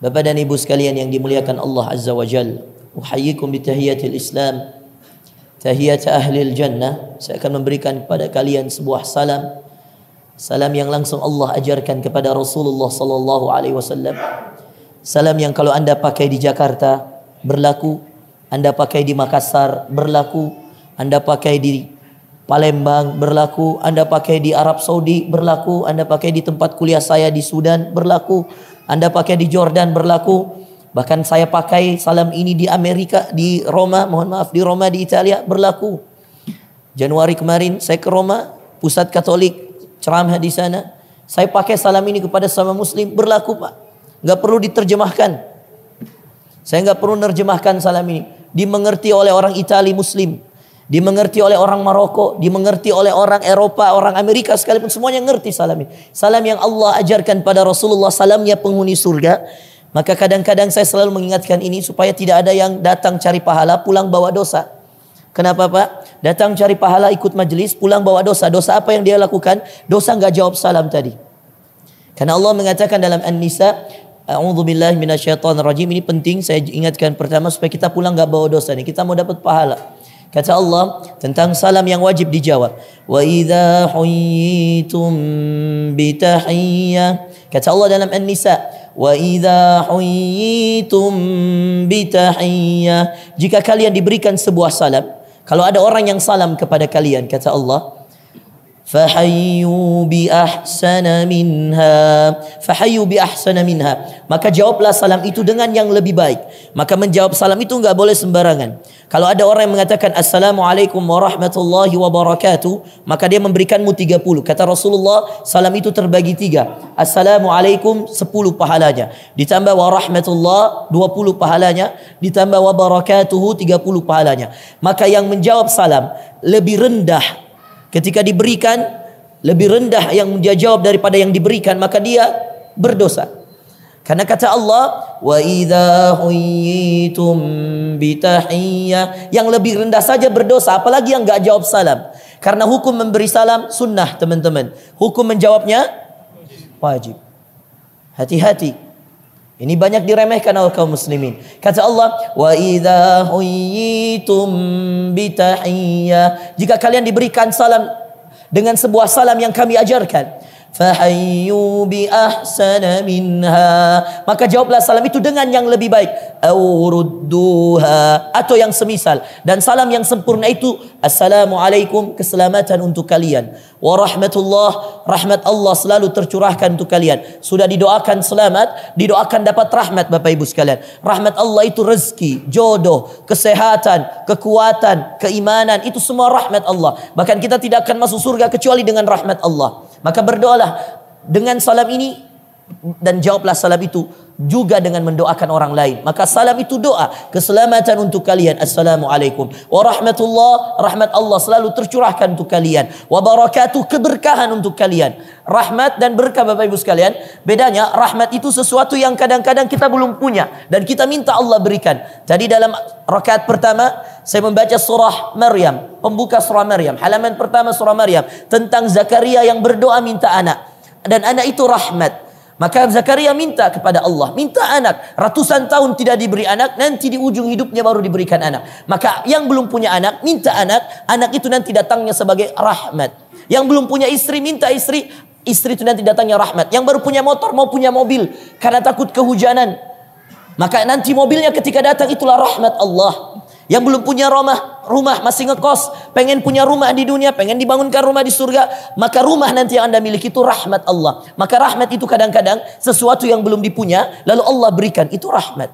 Bapak dan Ibu sekalian yang dimuliakan Allah Azza wa Jalla, uhayyikum bitahiyatil Islam, tahiyat ahlil jannah. Saya akan memberikan kepada kalian sebuah salam, salam yang langsung Allah ajarkan kepada Rasulullah sallallahu alaihi wasallam. Salam yang kalau Anda pakai di Jakarta berlaku, Anda pakai di Makassar berlaku, Anda pakai di Palembang berlaku, Anda pakai di Arab Saudi berlaku, Anda pakai di tempat kuliah saya di Sudan berlaku, Anda pakai di Jordan berlaku. Bahkan saya pakai salam ini di Amerika, di Roma, di Roma di Italia berlaku. Januari kemarin saya ke Roma, pusat Katolik, ceramah di sana. Saya pakai salam ini kepada sama Muslim berlaku, Pak. Nggak perlu diterjemahkan. Saya nggak perlu nerjemahkan salam ini. Dimengerti oleh orang Itali Muslim, dimengerti oleh orang Maroko, dimengerti oleh orang Eropa, orang Amerika sekalipun, semuanya ngerti salam ini. Salam yang Allah ajarkan pada Rasulullah, salamnya penghuni surga. Maka kadang-kadang saya selalu mengingatkan ini supaya tidak ada yang datang cari pahala, pulang bawa dosa. Kenapa, Pak? Datang cari pahala, ikut majelis, pulang bawa dosa. Dosa apa yang dia lakukan? Dosa nggak jawab salam tadi. Karena Allah mengatakan dalam An-Nisa, a'udzubillahi minasyaitonirrajim. Ini penting saya ingatkan pertama supaya kita pulang nggak bawa dosa nih. Kita mau dapat pahala. Kata Allah tentang salam yang wajib dijawab. Wa idza huyitum bitahiyyah. Kata Allah dalam An-Nisa, wa idza huyitum bitahiyyah. Jika kalian diberikan sebuah salam, kalau ada orang yang salam kepada kalian, kata Allah, fahayyu bi ahsana minha, fahayyu bi ahsana minha, maka jawablah salam itu dengan yang lebih baik. Maka menjawab salam itu enggak boleh sembarangan. Kalau ada orang yang mengatakan assalamualaikum warahmatullahi wabarakatuh, maka dia memberikanmu 30. Kata Rasulullah, salam itu terbagi 3. Assalamualaikum 10 pahalanya, ditambah warahmatullah 20 pahalanya, ditambah wabarakatuhu 30 pahalanya. Maka yang menjawab salam lebih rendah ketika diberikan, lebih rendah yang dia jawab daripada yang diberikan, maka dia berdosa. Karena kata Allah, wa idza huyitum bitahiyyah, yang lebih rendah saja berdosa, apalagi yang enggak jawab salam. Karena hukum memberi salam sunnah, teman-teman. Hukum menjawabnya wajib. Hati-hati. Ini banyak diremehkan oleh kaum muslimin. Kata Allah, wa idza huyitum bitahiyyah, jika kalian diberikan salam dengan sebuah salam yang kami ajarkan, fahayyu bi ahsana minha, maka jawablah salam itu dengan yang lebih baik, aw rudduha, atau yang semisal. Dan salam yang sempurna itu assalamualaikum, keselamatan untuk kalian, wa rahmatullah, rahmat Allah selalu tercurahkan untuk kalian. Sudah didoakan selamat, didoakan dapat rahmat. Bapak Ibu sekalian, rahmat Allah itu rezeki, jodoh, kesehatan, kekuatan, keimanan, itu semua rahmat Allah. Bahkan kita tidak akan masuk surga kecuali dengan rahmat Allah. Maka berdoalah dengan salam ini, dan jawablah salam itu juga dengan mendoakan orang lain. Maka salam itu doa, keselamatan untuk kalian. Assalamualaikum warahmatullah, rahmat Allah selalu tercurahkan untuk kalian. Wabarakatuh, keberkahan untuk kalian. Rahmat dan berkah, Bapak Ibu sekalian, bedanya rahmat itu sesuatu yang kadang-kadang kita belum punya dan kita minta Allah berikan. Tadi dalam rakaat pertama saya membaca surah Maryam, pembuka surah Maryam, halaman pertama surah Maryam, tentang Zakaria yang berdoa minta anak, dan anak itu rahmat. Maka Zakaria minta kepada Allah, minta anak. Ratusan tahun tidak diberi anak, nanti di ujung hidupnya baru diberikan anak. Maka yang belum punya anak, minta anak. Anak itu nanti datangnya sebagai rahmat. Yang belum punya istri, minta istri. Istri itu nanti datangnya rahmat. Yang baru punya motor, mau punya mobil, karena takut kehujanan, maka nanti mobilnya ketika datang itulah rahmat Allah. Yang belum punya rumah masih ngekos, pengen punya rumah di dunia, pengen dibangunkan rumah di surga, maka rumah nanti yang Anda miliki itu rahmat Allah. Maka rahmat itu kadang-kadang sesuatu yang belum dipunya, lalu Allah berikan, itu rahmat.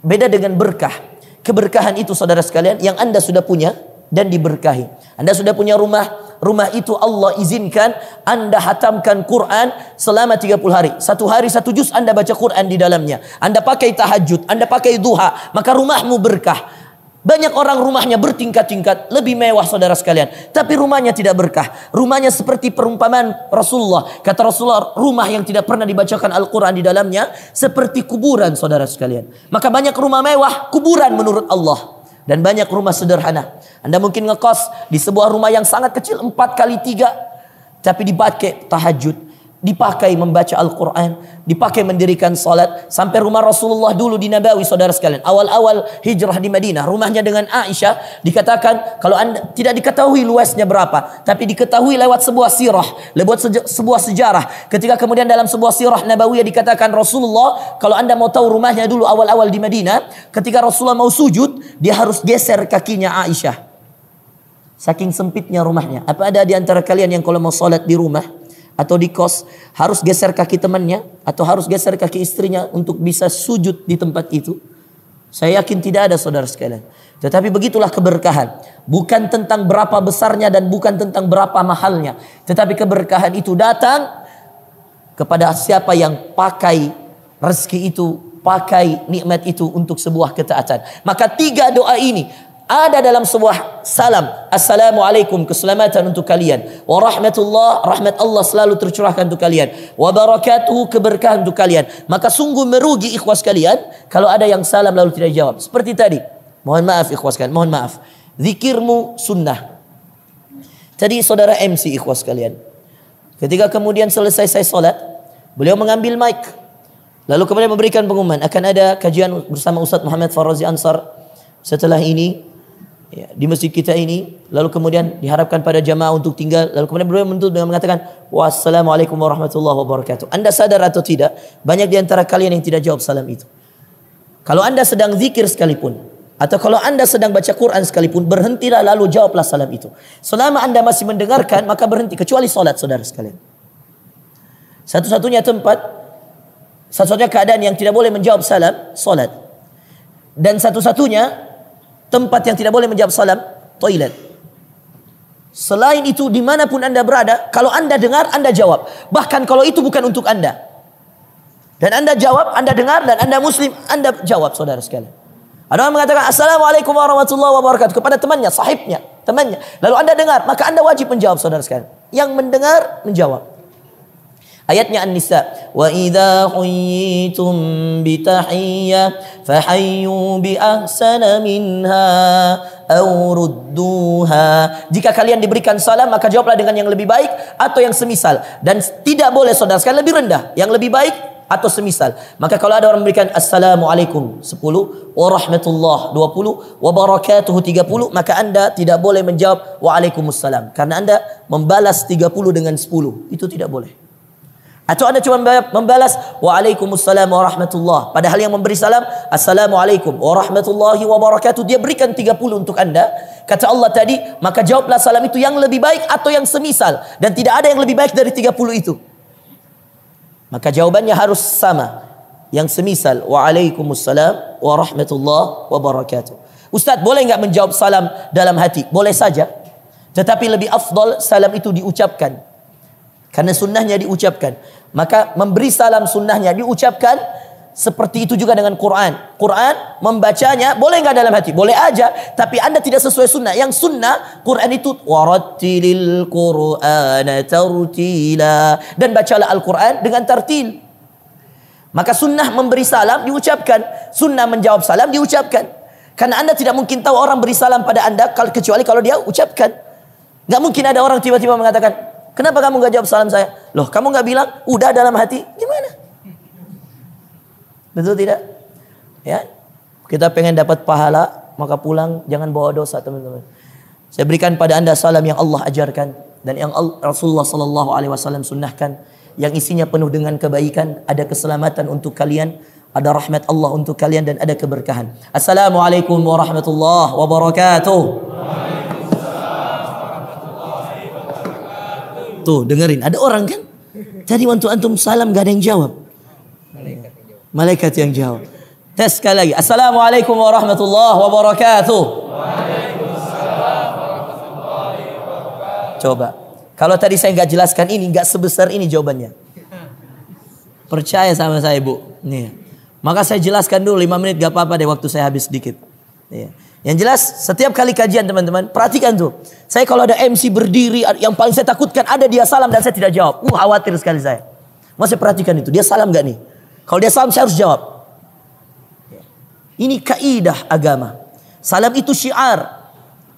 Beda dengan berkah. Keberkahan itu, saudara sekalian, yang Anda sudah punya dan diberkahi. Anda sudah punya rumah itu Allah izinkan Anda hatamkan Quran selama 30 hari. Satu hari 1 juz Anda baca Quran di dalamnya. Anda pakai tahajud, Anda pakai duha, maka rumahmu berkah. Banyak orang rumahnya bertingkat-tingkat, lebih mewah, saudara sekalian, tapi rumahnya tidak berkah. Rumahnya seperti perumpamaan Rasulullah. Kata Rasulullah, rumah yang tidak pernah dibacakan Al-Quran di dalamnya seperti kuburan, saudara sekalian. Maka banyak rumah mewah, kuburan menurut Allah. Dan banyak rumah sederhana. Anda mungkin ngekos di sebuah rumah yang sangat kecil, 4x3, tapi dipakai tahajud, dipakai membaca Al-Quran, dipakai mendirikan salat. Sampai rumah Rasulullah dulu di Nabawi, saudara sekalian, awal-awal hijrah di Madinah, rumahnya dengan Aisyah, dikatakan kalau anda tidak diketahui luasnya berapa, tapi diketahui lewat sebuah sirah, lewat sebuah sejarah. Ketika kemudian dalam sebuah sirah Nabawiyah dikatakan Rasulullah, kalau anda mau tahu rumahnya dulu awal-awal di Madinah, ketika Rasulullah mau sujud, dia harus geser kakinya Aisyah, saking sempitnya rumahnya. Apa ada di antara kalian yang kalau mau salat di rumah atau di kos harus geser kaki temannya atau harus geser kaki istrinya untuk bisa sujud di tempat itu? Saya yakin tidak ada, saudara sekalian. Tetapi begitulah keberkahan. Bukan tentang berapa besarnya dan bukan tentang berapa mahalnya, tetapi keberkahan itu datang kepada siapa yang pakai rezeki itu, pakai nikmat itu untuk sebuah ketaatan. Maka 3 doa ini ada dalam sebuah salam. Assalamualaikum, keselamatan untuk kalian. Wa rahmatullah, rahmat Allah selalu tercurahkan untuk kalian. Wa barakatuhu, keberkahan untuk kalian. Maka sungguh merugi ikhwas kalian kalau ada yang salam lalu tidak jawab. Seperti tadi. Mohon maaf ikhwas kalian, mohon maaf. Zikirmu sunnah. Tadi saudara MC ikhwas kalian, ketika kemudian selesai saya salat, beliau mengambil mic, lalu kemudian memberikan pengumuman akan ada kajian bersama Ustaz Muhammad Farazi Ansar setelah ini, ya, di masjid kita ini. Lalu kemudian diharapkan pada jamaah untuk tinggal. Lalu kemudian beliau menutup dengan mengatakan wassalamualaikum warahmatullahi wabarakatuh. Anda sadar atau tidak, banyak di antara kalian yang tidak jawab salam itu. Kalau anda sedang zikir sekalipun, atau kalau anda sedang baca Quran sekalipun, berhentilah lalu jawablah salam itu. Selama anda masih mendengarkan, maka berhenti. Kecuali salat, saudara sekalian. Satu-satunya tempat, satu-satunya keadaan yang tidak boleh menjawab salam, salat. Dan satu-satunya tempat yang tidak boleh menjawab salam, toilet. Selain itu, dimanapun anda berada, kalau anda dengar, anda jawab. Bahkan kalau itu bukan untuk anda, dan anda jawab, anda dengar, dan anda muslim, anda jawab, saudara sekalian. Ada orang mengatakan assalamualaikum warahmatullahi wabarakatuh kepada temannya, sahibnya, temannya. Lalu anda dengar, maka anda wajib menjawab, saudara sekalian. Yang mendengar, menjawab. Ayatnya An-Nisa, wa idza huyitum bi tahiyyah fahayyu bi ahsana minha aw rudduha. Jika kalian diberikan salam, maka jawablah dengan yang lebih baik atau yang semisal. Dan tidak boleh, saudara sekalian, lebih rendah, yang lebih baik atau semisal. Maka kalau ada orang memberikan assalamualaikum 10, warahmatullah 20, wabarakatuh 30, maka anda tidak boleh menjawab waalaikumsalam, karena anda membalas 30 dengan 10. Itu tidak boleh. Atau anda cuma membalas waalaikumsalam warahmatullah, padahal yang memberi salam assalamualaikum warahmatullahi wabarakatuh, dia berikan 30 untuk anda. Kata Allah tadi, maka jawablah salam itu yang lebih baik atau yang semisal, dan tidak ada yang lebih baik dari 30 itu. Maka jawabannya harus sama, yang semisal waalaikumsalam warahmatullahi wabarakatuh. Ustaz, boleh enggak menjawab salam dalam hati? Boleh saja, tetapi lebih afdal salam itu diucapkan, karena sunnahnya diucapkan. Maka memberi salam sunnahnya diucapkan. Seperti itu juga dengan Quran. Quran membacanya boleh enggak dalam hati? Boleh aja, tapi anda tidak sesuai sunnah. Yang sunnah Quran itu warattilil Qur'ana tartila, dan bacalah Al-Quran dengan tartil. Maka sunnah memberi salam diucapkan, sunnah menjawab salam diucapkan. Karena anda tidak mungkin tahu orang beri salam pada anda kecuali kalau dia ucapkan. Gak mungkin ada orang tiba-tiba mengatakan, kenapa kamu gak jawab salam saya? Loh, kamu gak bilang udah dalam hati? Gimana? Betul tidak? Ya, kita pengen dapat pahala, maka pulang jangan bawa dosa, teman-teman. Saya berikan pada anda salam yang Allah ajarkan dan yang Rasulullah sallallahu alaihi wasallam sunnahkan, yang isinya penuh dengan kebaikan, ada keselamatan untuk kalian, ada rahmat Allah untuk kalian, dan ada keberkahan. Assalamualaikum warahmatullahi wabarakatuh. Tuh, dengerin, ada orang kan? Tadi waktu antum salam gak ada yang jawab. Malaikat yang jawab. Tes sekali lagi. Assalamualaikum warahmatullahi wabarakatuh. Coba, kalau tadi saya nggak jelaskan ini, nggak sebesar ini jawabannya. Percaya sama saya, Bu. Nih. Maka saya jelaskan dulu 5 menit, gak apa-apa deh, waktu saya habis sedikit. Nih. Yang jelas, setiap kali kajian teman-teman, perhatikan tuh. Saya kalau ada MC berdiri, yang paling saya takutkan ada dia salam dan saya tidak jawab. Khawatir sekali saya. Masih perhatikan itu, dia salam gak nih? Kalau dia salam, saya harus jawab. Ini kaidah agama. Salam itu syiar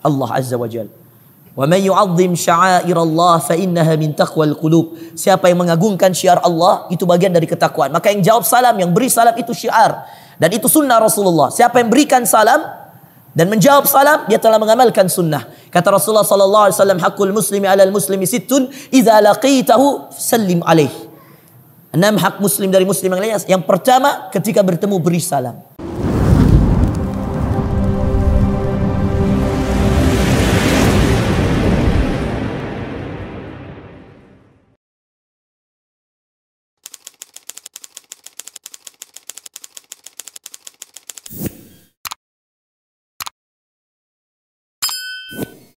Allah Azza wa Jalla. Wa may yu'azzim sya'airallah fa innaha min taqwal qulub. Siapa yang mengagungkan syiar Allah, itu bagian dari ketakwaan. Maka yang jawab salam, yang beri salam itu syiar, dan itu sunnah Rasulullah. Siapa yang berikan salam dan menjawab salam, dia telah mengamalkan sunnah. Kata Rasulullah sallallahu alaihi wasallam, haqqul muslimi 'alal muslimi sittun idza laqitahu sallim alaihi. 6 hak muslim dari muslim yang lainnya. Yang pertama, ketika bertemu beri salam.